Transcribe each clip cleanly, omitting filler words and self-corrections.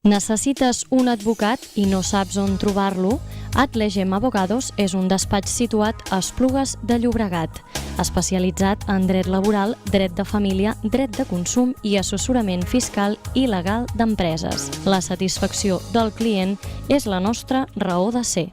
Necessites un advocat i no saps on trobar-lo? Atlegem Abogados és un despatx situat a Esplugues de Llobregat, especialitzat en dret laboral, dret de família, dret de consum i assessorament fiscal i legal d'empreses. La satisfacció del client és la nostra raó de ser.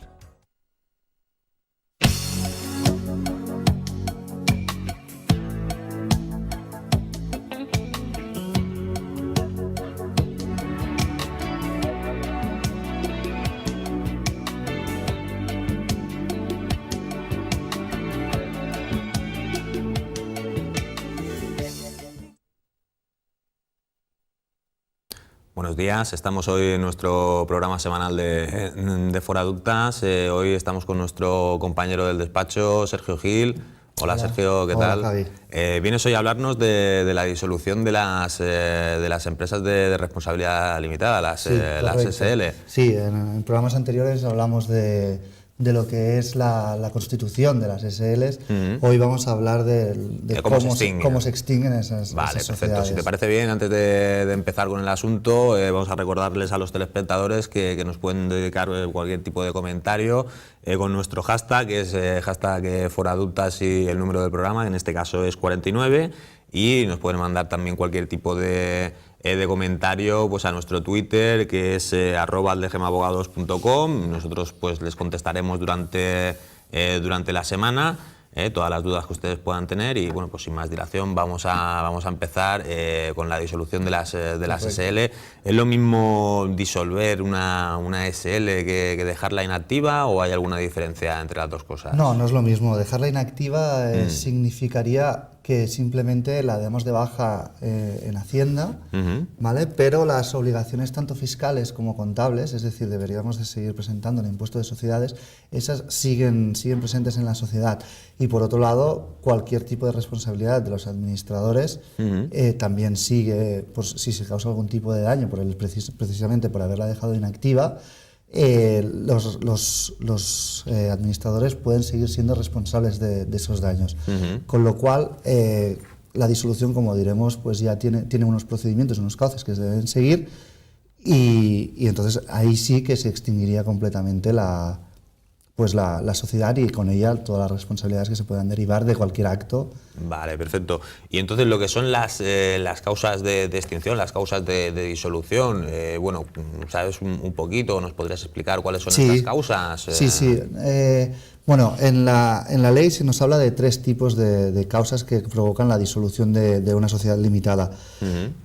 Buenos días, estamos hoy en nuestro programa semanal de Foradultas. Hoy estamos con nuestro compañero del despacho, Sergio Gil. Hola Sergio, ¿qué tal? Javi. Vienes hoy a hablarnos de la disolución de las empresas de responsabilidad limitada, las SL. Sí, en programas anteriores hablamos de lo que es la constitución de las SLs. Hoy vamos a hablar de cómo se extinguen esas Vale, perfecto. sociedades. Si te parece bien, antes de empezar con el asunto, vamos a recordarles a los telespectadores que nos pueden dedicar cualquier tipo de comentario con nuestro hashtag, que es hashtag Foradultas y el número del programa, en este caso es 49, y nos pueden mandar también cualquier tipo de comentario pues a nuestro Twitter, que es @aldegemabogados.com. Nosotros pues les contestaremos durante la semana todas las dudas que ustedes puedan tener, y bueno, pues sin más dilación vamos a empezar con la disolución de las SL. ¿Es lo mismo disolver una SL que dejarla inactiva, o hay alguna diferencia entre las dos cosas? No, no es lo mismo. Dejarla inactiva significaría que simplemente la demos de baja en Hacienda, ¿vale? Pero las obligaciones tanto fiscales como contables, es decir, deberíamos de seguir presentando el impuesto de sociedades, esas siguen presentes en la sociedad. Y por otro lado, cualquier tipo de responsabilidad de los administradores también sigue, pues, si se causa algún tipo de daño precisamente por haberla dejado inactiva. Los administradores pueden seguir siendo responsables de esos daños. Con lo cual, la disolución, como diremos, pues ya tiene unos procedimientos, unos cauces que se deben seguir, y entonces ahí sí que se extinguiría completamente la sociedad, y con ella todas las responsabilidades que se puedan derivar de cualquier acto. Vale, perfecto. Y entonces lo que son las causas de extinción, las causas de disolución, bueno, ¿sabes un poquito? ¿Nos podrías explicar cuáles son estas causas? Sí. Bueno, en la ley se nos habla de 3 tipos de causas que provocan la disolución de una sociedad limitada.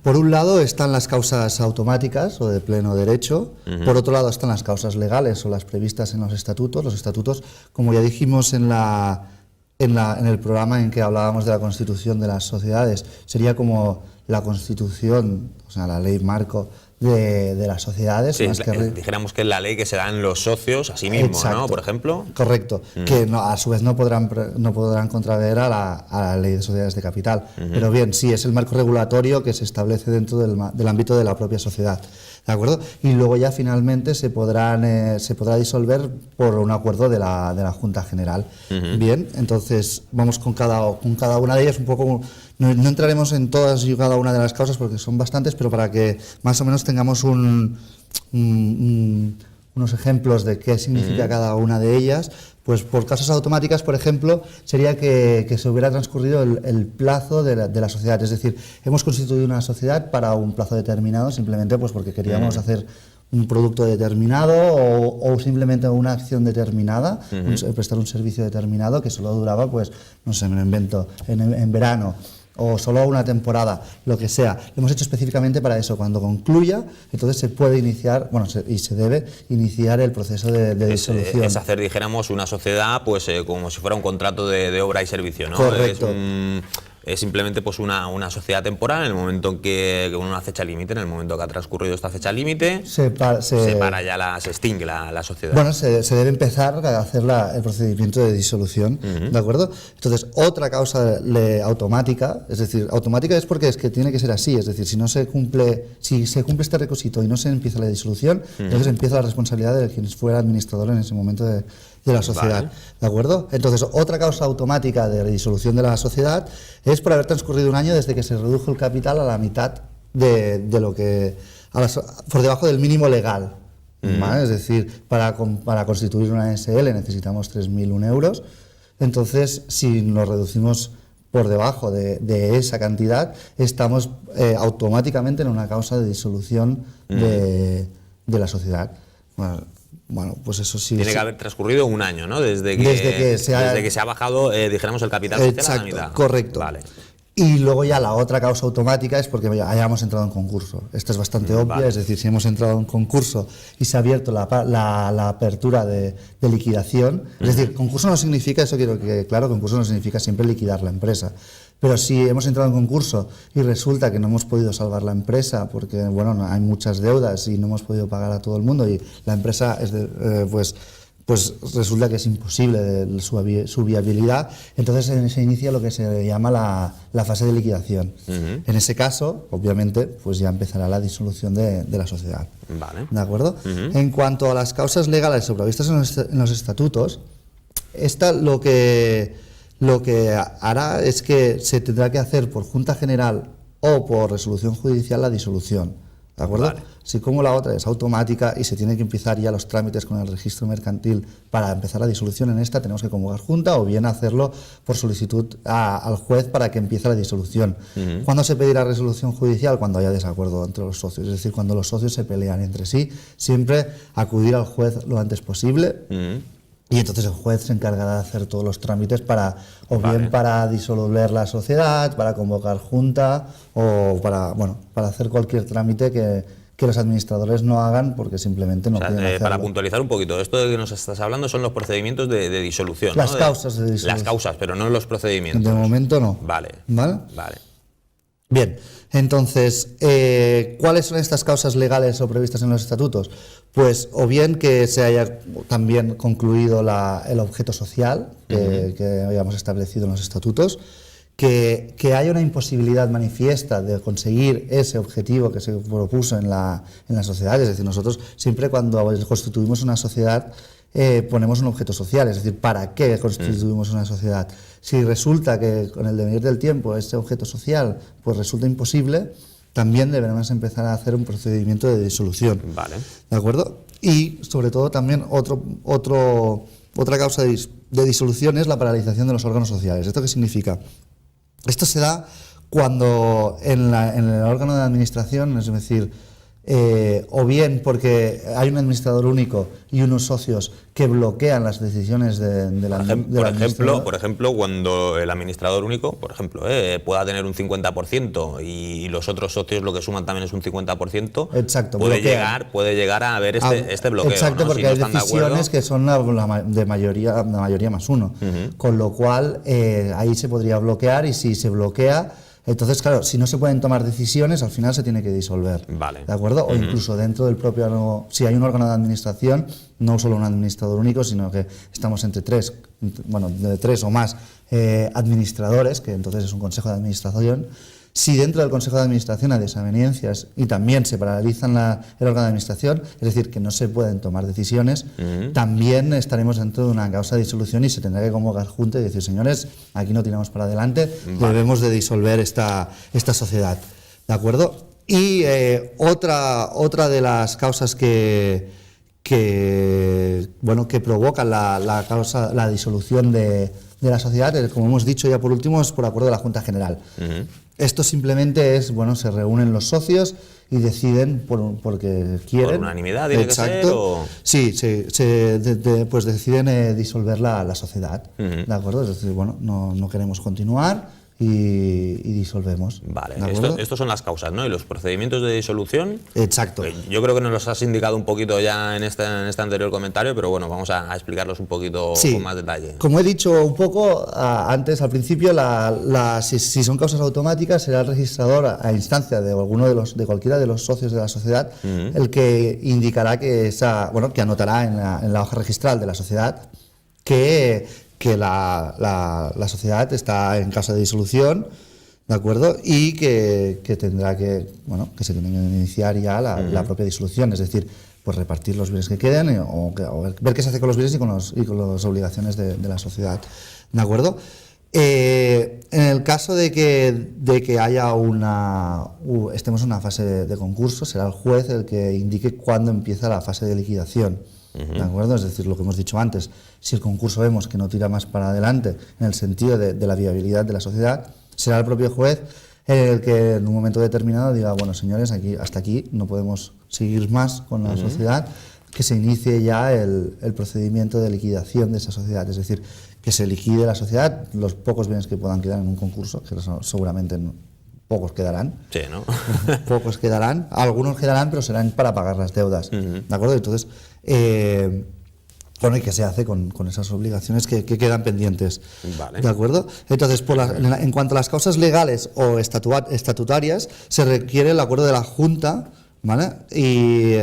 Por un lado están las causas automáticas o de pleno derecho. Por otro lado están las causas legales o las previstas en los estatutos. Los estatutos, como ya dijimos en el programa en que hablábamos de la constitución de las sociedades, sería como la constitución, o sea, la ley marco de las sociedades. Sí, dijéramos que es la ley que se dan los socios a sí mismos, ¿no? Por ejemplo. Correcto, que a su vez no podrán contravenir a la ley de sociedades de capital. Pero bien, sí, es el marco regulatorio que se establece dentro del ámbito de la propia sociedad. ¿De acuerdo? Y luego ya finalmente se podrá disolver por un acuerdo de la Junta General. Bien, entonces vamos con cada una de ellas un poco. No entraremos en todas y cada una de las causas porque son bastantes, pero para que más o menos tengamos unos ejemplos de qué significa cada una de ellas. Pues por causas automáticas, por ejemplo, sería que se hubiera transcurrido el plazo de la sociedad. Es decir, hemos constituido una sociedad para un plazo determinado, simplemente pues porque queríamos hacer un producto determinado o simplemente una acción determinada, prestar un servicio determinado que solo duraba, pues, no sé, me lo invento, en verano, o solo una temporada, lo que sea. Lo hemos hecho específicamente para eso. Cuando concluya, entonces se puede iniciar, y se debe iniciar el proceso de disolución. Es hacer, dijéramos, una sociedad pues como si fuera un contrato de obra y servicio, ¿no? Correcto. Es simplemente pues una sociedad temporal en el momento en que una fecha límite, en el momento que ha transcurrido esta fecha límite, se extingue la sociedad. Bueno, se debe empezar a hacer el procedimiento de disolución, ¿de acuerdo? Entonces, otra causa automática, es decir, automática es porque es que tiene que ser así, es decir, si se cumple este requisito y no se empieza la disolución, entonces empieza la responsabilidad de quien fuera administrador en ese momento de la sociedad, vale. ¿De acuerdo? Entonces, otra causa automática de disolución de la sociedad es por haber transcurrido un año desde que se redujo el capital a la mitad de lo que por debajo del mínimo legal. ¿Vale? Es decir, para constituir una SL necesitamos 3.001 euros. Entonces, si nos reducimos por debajo de esa cantidad, estamos automáticamente en una causa de disolución de la sociedad. Bueno, pues eso sí. Tiene que haber transcurrido un año, ¿no? Desde que se ha bajado, dijéramos, el capital social a la mitad. Correcto. Vale. Y luego ya la otra causa automática es porque ya hayamos entrado en concurso. Esta es bastante obvia, vale. Es decir, si hemos entrado en concurso y se ha abierto la apertura de liquidación, es decir, concurso no significa, eso quiero que claro, concurso no significa siempre liquidar la empresa. Pero si hemos entrado en concurso y resulta que no hemos podido salvar la empresa porque bueno, hay muchas deudas y no hemos podido pagar a todo el mundo y la empresa es pues resulta que es imposible su viabilidad, entonces se inicia lo que se llama la fase de liquidación. En ese caso, obviamente, pues ya empezará la disolución de la sociedad. Vale. ¿De acuerdo? En cuanto a las causas legales previstas en los estatutos, esta lo que hará es que se tendrá que hacer por Junta General o por resolución judicial la disolución. ¿De acuerdo? Vale. Si como la otra es automática y se tiene que empezar ya los trámites con el registro mercantil para empezar la disolución, en esta tenemos que convocar junta o bien hacerlo por solicitud al juez para que empiece la disolución. ¿Cuándo se pedirá resolución judicial? Cuando haya desacuerdo entre los socios, es decir, cuando los socios se pelean entre sí, siempre acudir al juez lo antes posible. Y entonces el juez se encargará de hacer todos los trámites bien para disolver la sociedad, para convocar junta o para hacer cualquier trámite que los administradores no hagan porque simplemente no pueden hacerlo. Para puntualizar un poquito, esto de que nos estás hablando son los procedimientos de disolución. Las ¿no? causas de disolución. Las causas, pero no los procedimientos. De momento no. Vale. ¿Vale? Vale. Bien, entonces, ¿cuáles son estas causas legales o previstas en los estatutos? Pues o bien que se haya también concluido el objeto social que habíamos establecido en los estatutos, que haya una imposibilidad manifiesta de conseguir ese objetivo que se propuso en la sociedad. Es decir, nosotros siempre cuando constituimos una sociedad ponemos un objeto social, es decir, ¿para qué constituimos una sociedad? Si resulta que con el devenir del tiempo ese objeto social pues resulta imposible, también deberemos empezar a hacer un procedimiento de disolución. Vale. ¿De acuerdo? Y sobre todo también otra causa de disolución es la paralización de los órganos sociales. ¿Esto qué significa? Esto se da cuando en el órgano de administración, es decir, o bien porque hay un administrador único y unos socios que bloquean las decisiones del administrador. Por ejemplo, cuando el administrador único, pueda tener un 50% y los otros socios lo que suman también es un 50%, exacto, puede llegar a haber este bloqueo. Exacto, ¿no? porque si hay no decisiones que son de mayoría más uno, con lo cual ahí se podría bloquear y si se bloquea, entonces, claro, si no se pueden tomar decisiones, al final se tiene que disoler. Vale. ¿De acuerdo? O incluso dentro del propio, si hay un órgano de administración, no solo un administrador único, sino que estamos de tres o más administradores, que entonces es un consejo de administración. Si dentro del consejo de administración hay desavenencias y también se paralizan el órgano de administración, es decir, que no se pueden tomar decisiones, también estaremos dentro de una causa de disolución y se tendrá que convocar junta y decir, señores, aquí no tiramos para adelante, debemos de disolver esta sociedad. ¿De acuerdo? Y otra de las causas que provocan la disolución de la sociedad, como hemos dicho ya por último, es por acuerdo de la Junta General. Esto simplemente es, se reúnen los socios y deciden porque quieren. ¿Por unanimidad tiene exacto, que ser? ¿O? Sí, pues deciden disolver la sociedad. ¿De acuerdo? Es decir, no queremos continuar y disolvemos. Vale, estos son las causas, ¿no? Y los procedimientos de disolución. Exacto. Yo creo que nos los has indicado un poquito ya en este anterior comentario, pero bueno, vamos a explicarlos un poquito con más detalle. Como he dicho un poco antes, al principio, si son causas automáticas, será el registrador a instancia de cualquiera de los socios de la sociedad el que indicará que anotará en la hoja registral de la sociedad que la sociedad está en causa de disolución, ¿de acuerdo? Y que tendrá que se tiene que iniciar ya la propia disolución, es decir, pues repartir los bienes que queden o ver qué se hace con los bienes y con las obligaciones de la sociedad, ¿de acuerdo? En el caso de que haya estemos en una fase de concurso, será el juez el que indique cuándo empieza la fase de liquidación. ¿De acuerdo? Es decir, lo que hemos dicho antes, si el concurso vemos que no tira más para adelante en el sentido de la viabilidad de la sociedad, será el propio juez el que en un momento determinado diga, bueno, señores, hasta aquí no podemos seguir más con la sociedad, que se inicie ya el procedimiento de liquidación de esa sociedad, es decir, que se liquide la sociedad, los pocos bienes que puedan quedar en un concurso, que seguramente pocos quedarán. Sí, ¿no? Pocos quedarán, algunos quedarán, pero serán para pagar las deudas. ¿De acuerdo? Entonces, bueno, ¿y qué se hace con esas obligaciones que quedan pendientes? Vale. ¿De acuerdo? Entonces, en cuanto a las causas legales o estatutarias, se requiere el acuerdo de la Junta, ¿vale? Y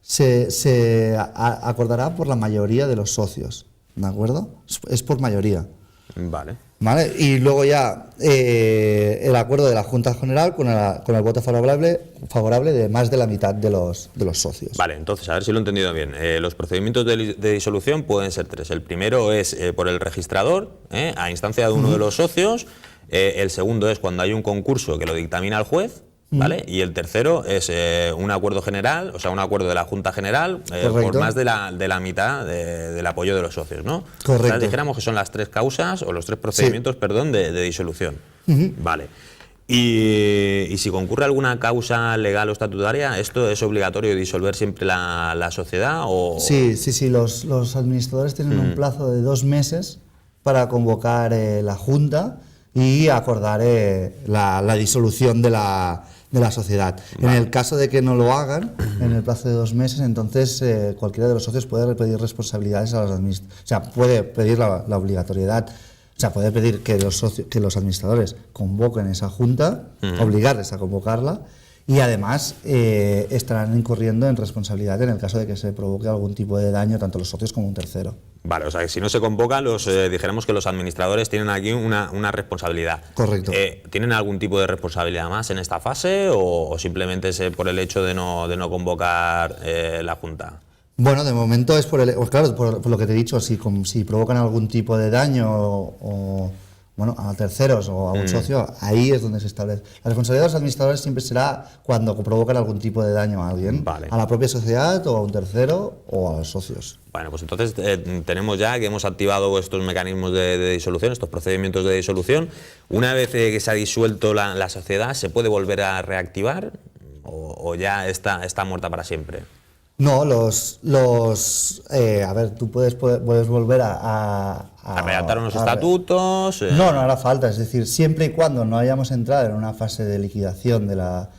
se acordará por la mayoría de los socios, ¿de acuerdo? Es por mayoría. Vale. ¿Vale? Y luego ya el acuerdo de la Junta General con el voto favorable de más de la mitad de los socios. Vale, entonces, a ver si lo he entendido bien. Los procedimientos de disolución pueden ser tres. El primero es por el registrador, a instancia de uno de los socios. El segundo es cuando hay un concurso que lo dictamina el juez. ¿Vale? Y el tercero es un acuerdo general, o sea, un acuerdo de la Junta General por más de la mitad del apoyo de los socios, ¿no? Correcto. O sea, dijéramos que son las tres causas, o los tres procedimientos, perdón, de disolución. Vale. Y si concurre alguna causa legal o estatutaria, ¿esto es obligatorio disolver siempre la sociedad? O... Sí, los administradores tienen un plazo de 2 meses para convocar la Junta y acordar la disolución de la sociedad. Vale. En el caso de que no lo hagan, en el plazo de 2 meses, entonces cualquiera de los socios puede pedir responsabilidades a los administradores. O sea, puede pedir la obligatoriedad. O sea, puede pedir que los administradores convoquen esa junta, obligarles a convocarla, y además estarán incurriendo en responsabilidad en el caso de que se provoque algún tipo de daño tanto a los socios como a un tercero. Vale, o sea, que si no se convoca, dijéramos que los administradores tienen aquí una responsabilidad. Correcto. ¿Tienen algún tipo de responsabilidad más en esta fase o simplemente es por el hecho de no convocar la Junta? Bueno, de momento es por lo que te he dicho, si provocan algún tipo de daño bueno, a terceros o a un socio, ahí es donde se establece. La responsabilidad de los administradores siempre será cuando provocan algún tipo de daño a alguien, vale, a la propia sociedad o a un tercero o a los socios. Bueno, pues entonces tenemos ya que hemos activado estos mecanismos de disolución, estos procedimientos de disolución. Una vez que se ha disuelto la sociedad, ¿se puede volver a reactivar o ya está muerta para siempre? No, a ver, tú puedes volver a redactar unos estatutos. No hará falta, es decir, siempre y cuando no hayamos entrado en una fase de liquidación de la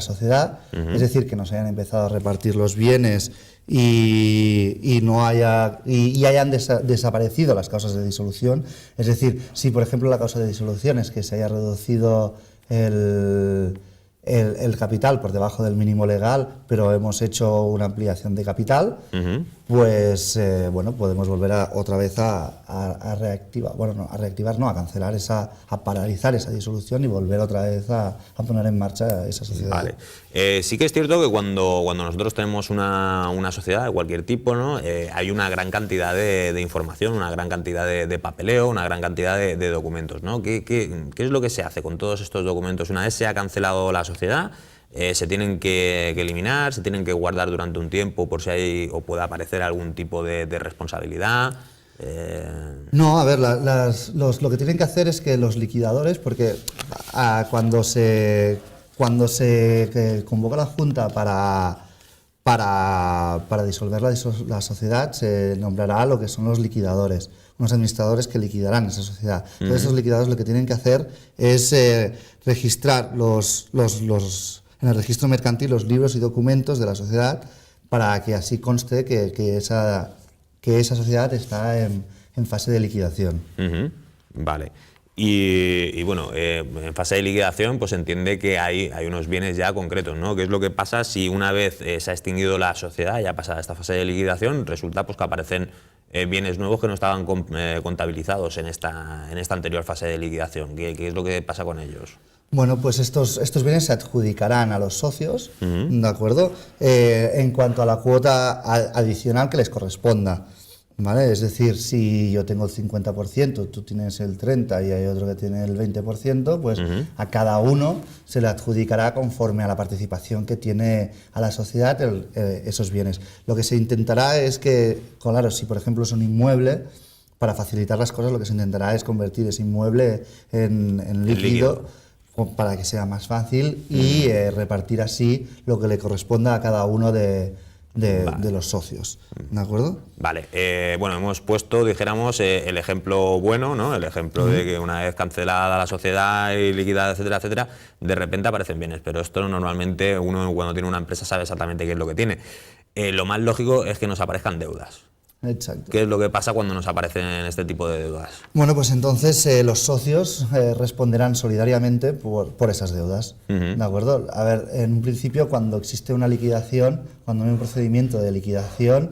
sociedad, es decir, que nos hayan empezado a repartir los bienes y hayan desaparecido las causas de disolución, es decir, si por ejemplo la causa de disolución es que se haya reducido el capital por debajo del mínimo legal, pero hemos hecho una ampliación de capital, pues bueno, podemos volver otra vez a reactivar, a cancelar a paralizar esa disolución y volver otra vez a poner en marcha esa sociedad. Vale. Sí que es cierto que cuando nosotros tenemos una sociedad de cualquier tipo, ¿no? Hay una gran cantidad de información, una gran cantidad de papeleo, una gran cantidad de documentos, ¿no? ¿Qué es lo que se hace con todos estos documentos? Una vez se ha cancelado la sociedad, se tienen que eliminar, se tienen que guardar durante un tiempo por si hay o puede aparecer algún tipo de responsabilidad. No, a ver, lo que tienen que hacer es que los liquidadores, porque cuando se convoca la Junta para disolver la sociedad, se nombrará lo que son los liquidadores, unos administradores que liquidarán esa sociedad. Entonces, esos liquidadores lo que tienen que hacer es registrar en el registro mercantil los libros y documentos de la sociedad para que así conste que esa sociedad está en fase de liquidación. Vale. Y bueno, en fase de liquidación pues se entiende que hay unos bienes ya concretos, ¿no? ¿Qué es lo que pasa si una vez se ha extinguido la sociedad, ya pasada esta fase de liquidación, resulta pues que aparecen bienes nuevos que no estaban contabilizados en esta anterior fase de liquidación? ¿Qué es lo que pasa con ellos? Bueno, pues estos bienes se adjudicarán a los socios, ¿de acuerdo? En cuanto a la cuota adicional que les corresponda. ¿Vale? Es decir, si yo tengo el 50%, tú tienes el 30% y hay otro que tiene el 20%, pues a cada uno se le adjudicará conforme a la participación que tiene a la sociedad esos bienes. Lo que se intentará es que, claro, si por ejemplo es un inmueble, para facilitar las cosas lo que se intentará es convertir ese inmueble en líquido para que sea más fácil y repartir así lo que le corresponda a cada uno de los socios, ¿de acuerdo? Vale, bueno, hemos puesto, dijéramos, el ejemplo bueno, ¿no? El ejemplo de que una vez cancelada la sociedad y liquidada, etcétera, etcétera, de repente aparecen bienes, pero esto normalmente uno cuando tiene una empresa sabe exactamente qué es lo que tiene. Lo más lógico es que nos aparezcan deudas. Exacto. ¿Qué es lo que pasa cuando nos aparecen este tipo de deudas? Bueno, pues entonces los socios responderán solidariamente por esas deudas, ¿de acuerdo? A ver, en un principio cuando existe una liquidación, cuando hay un procedimiento de liquidación,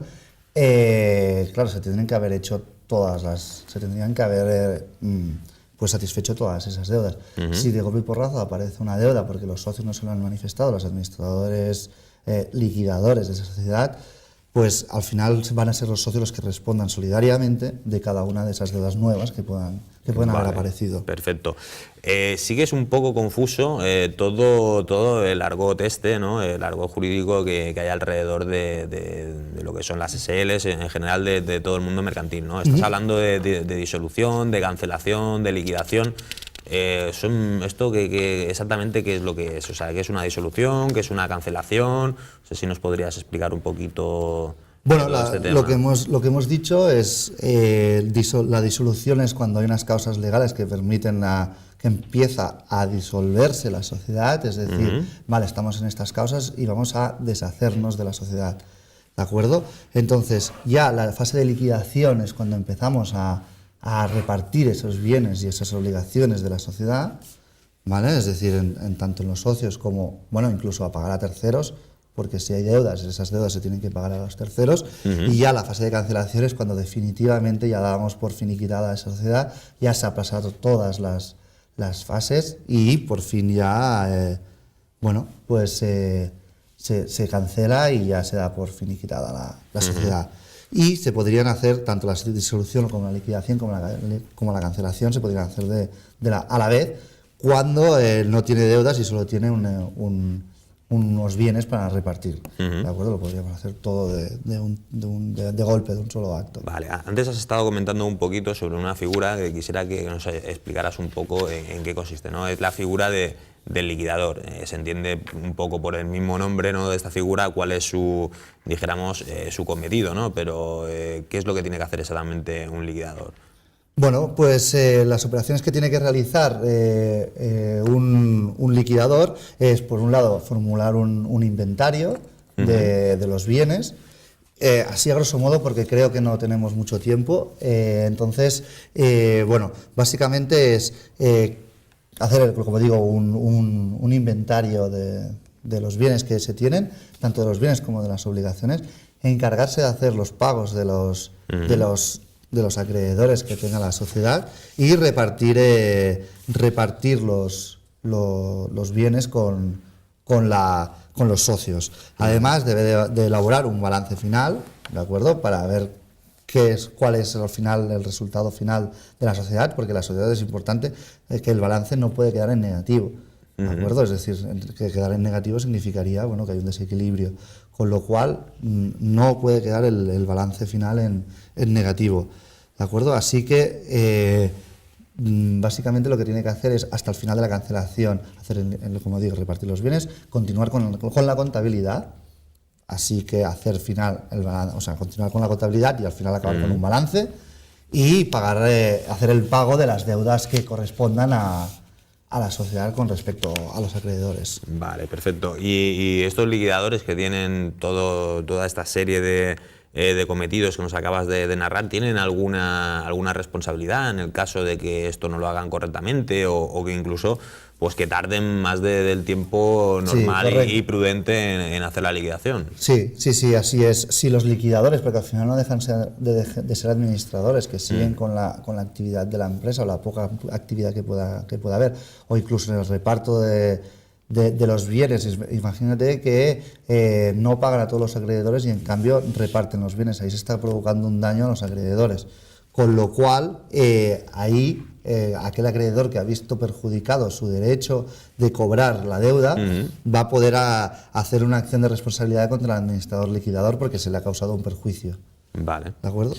claro, se tendrían que haber pues satisfecho todas esas deudas. Si de golpe y porrazo aparece una deuda porque los socios no se lo han manifestado, los administradores liquidadores de esa sociedad, pues al final van a ser los socios los que respondan solidariamente de cada una de esas deudas nuevas que puedan haber aparecido. Perfecto. Sí que es un poco confuso todo el argot ¿no? El argot jurídico que hay alrededor de lo que son las SLs, en general de todo el mundo mercantil, ¿no? Estás hablando de disolución, de cancelación, de liquidación. ¿Esto que exactamente qué es lo que es? O sea, ¿qué es una disolución? ¿Qué es una cancelación? No sé si nos podrías explicar un poquito. Bueno, lo que hemos dicho es la disolución es cuando hay unas causas legales que permiten que empieza a disolverse la sociedad, es decir, vale, estamos en estas causas y vamos a deshacernos de la sociedad, ¿de acuerdo? Entonces, ya la fase de liquidación es cuando empezamos a repartir esos bienes y esas obligaciones de la sociedad, ¿vale? Es decir, tanto en los socios como, bueno, incluso a pagar a terceros, porque si hay deudas, esas deudas se tienen que pagar a los terceros, y ya la fase de cancelación es cuando definitivamente ya damos por finiquitada esa sociedad, ya se ha pasado todas las fases y por fin ya, pues se cancela y ya se da por finiquitada la sociedad. Y se podrían hacer, tanto la disolución como la liquidación como la cancelación, se podrían hacer a la vez cuando no tiene deudas y solo tiene unos bienes para repartir. ¿De acuerdo? Lo podríamos hacer todo de golpe, de un solo acto. Vale, antes has estado comentando un poquito sobre una figura que quisiera que nos explicaras un poco en qué consiste, ¿no? Es la figura del liquidador. Se entiende un poco por el mismo nombre, ¿no?, de esta figura cuál es su cometido, ¿no? Pero ¿qué es lo que tiene que hacer exactamente un liquidador? Bueno, pues las operaciones que tiene que realizar un liquidador es, por un lado, formular un inventario de los bienes, así a grosso modo, porque creo que no tenemos mucho tiempo. Entonces, básicamente es hacer, como digo, un inventario de los bienes que se tienen, tanto de los bienes como de las obligaciones, encargarse de hacer los pagos de los acreedores que tenga la sociedad y repartir los bienes con los socios. Además, debe de elaborar un balance final, ¿de acuerdo?, para ver cuál es al final el resultado final de la sociedad, porque la sociedad es importante que el balance no puede quedar en negativo, ¿de acuerdo? Es decir, que quedar en negativo significaría, bueno, que hay un desequilibrio, con lo cual no puede quedar el balance final en negativo, ¿de acuerdo? Así que básicamente lo que tiene que hacer es, hasta el final de la cancelación, como digo, repartir los bienes, continuar con la contabilidad. Así que hacer final continuar con la contabilidad y al final acabar con un balance y hacer el pago de las deudas que correspondan a la sociedad con respecto a los acreedores. Vale, perfecto. Y estos liquidadores que tienen toda esta serie de cometidos que nos acabas de narrar, ¿tienen alguna responsabilidad en el caso de que esto no lo hagan correctamente o que incluso pues que tarden más del tiempo normal y prudente en hacer la liquidación? Sí, así es. Si los liquidadores, porque al final no dejan de ser administradores, que siguen con la actividad de la empresa o la poca actividad que pueda haber, o incluso en el reparto de de los bienes. Imagínate que no pagan a todos los acreedores y en cambio reparten los bienes. Ahí se está provocando un daño a los acreedores. Con lo cual, ahí aquel acreedor que ha visto perjudicado su derecho de cobrar la deuda va a poder hacer una acción de responsabilidad contra el administrador liquidador porque se le ha causado un perjuicio. Vale. ¿De acuerdo?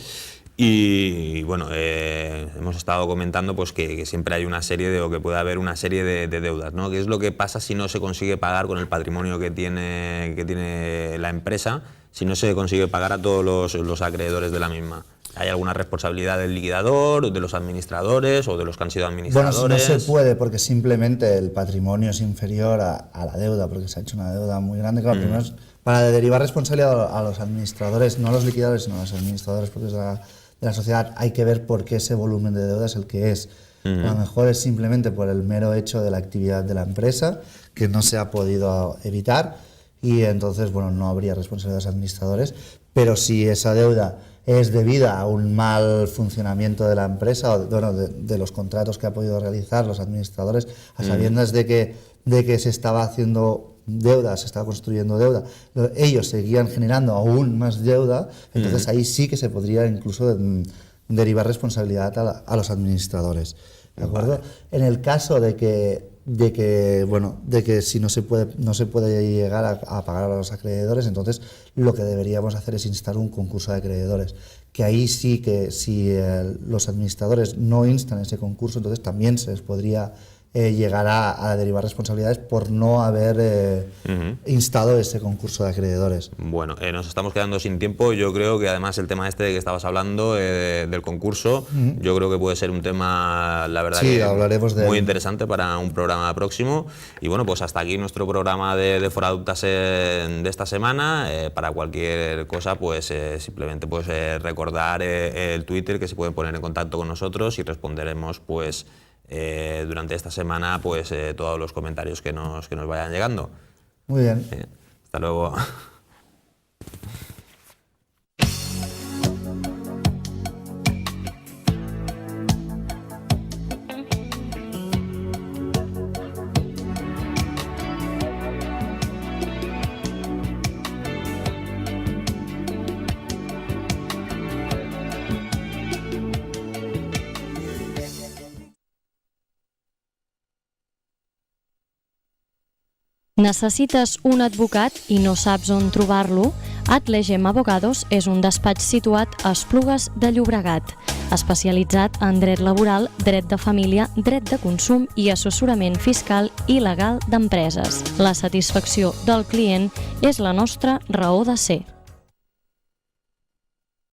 Y bueno, hemos estado comentando pues que siempre hay una serie de, o que puede haber una serie de deudas, ¿no? ¿Qué es lo que pasa si no se consigue pagar con el patrimonio que tiene la empresa, si no se consigue pagar a todos los acreedores de la misma? ¿Hay alguna responsabilidad del liquidador, de los administradores o de los que han sido administradores? Bueno, no se puede porque simplemente el patrimonio es inferior a la deuda, porque se ha hecho una deuda muy grande. Claro, primero es para derivar responsabilidad a los administradores, no a los liquidadores, sino a los administradores, porque es de la sociedad, hay que ver por qué ese volumen de deuda es el que es. A lo mejor es simplemente por el mero hecho de la actividad de la empresa, que no se ha podido evitar, y entonces, bueno, no habría responsabilidad de los administradores, pero si esa deuda es debida a un mal funcionamiento de la empresa o de los contratos que ha podido realizar los administradores, a sabiendas de que se estaba haciendo deuda, se estaba construyendo deuda, ellos seguían generando aún más deuda, entonces ahí sí que se podría incluso derivar responsabilidad a los administradores. ¿De acuerdo? Vale. En el caso de que si no se puede llegar a pagar a los acreedores, entonces lo que deberíamos hacer es instar un concurso de acreedores, que ahí sí que si los administradores no instan ese concurso, entonces también se les podría llegar a derivar responsabilidades por no haber instado ese concurso de acreedores. Bueno, nos estamos quedando sin tiempo. Yo creo que además el tema este de que estabas hablando del concurso, yo creo que puede ser un tema, la verdad, sí, que hablaremos de muy interesante para un programa próximo. Y bueno, pues hasta aquí nuestro programa de Foraduptas de esta semana. Para cualquier cosa, pues simplemente pues recordar el Twitter, que se pueden poner en contacto con nosotros y responderemos pues durante esta semana pues todos los comentarios que nos vayan llegando. Muy bien. Hasta luego. Necessites un advocat i no saps on trobar-lo? Atlegem Abogados és un despatx situat a Esplugues de Llobregat, especialitzat en dret laboral, dret de família, dret de consum i assessorament fiscal i legal d'empreses. La satisfacció del client és la nostra raó de ser.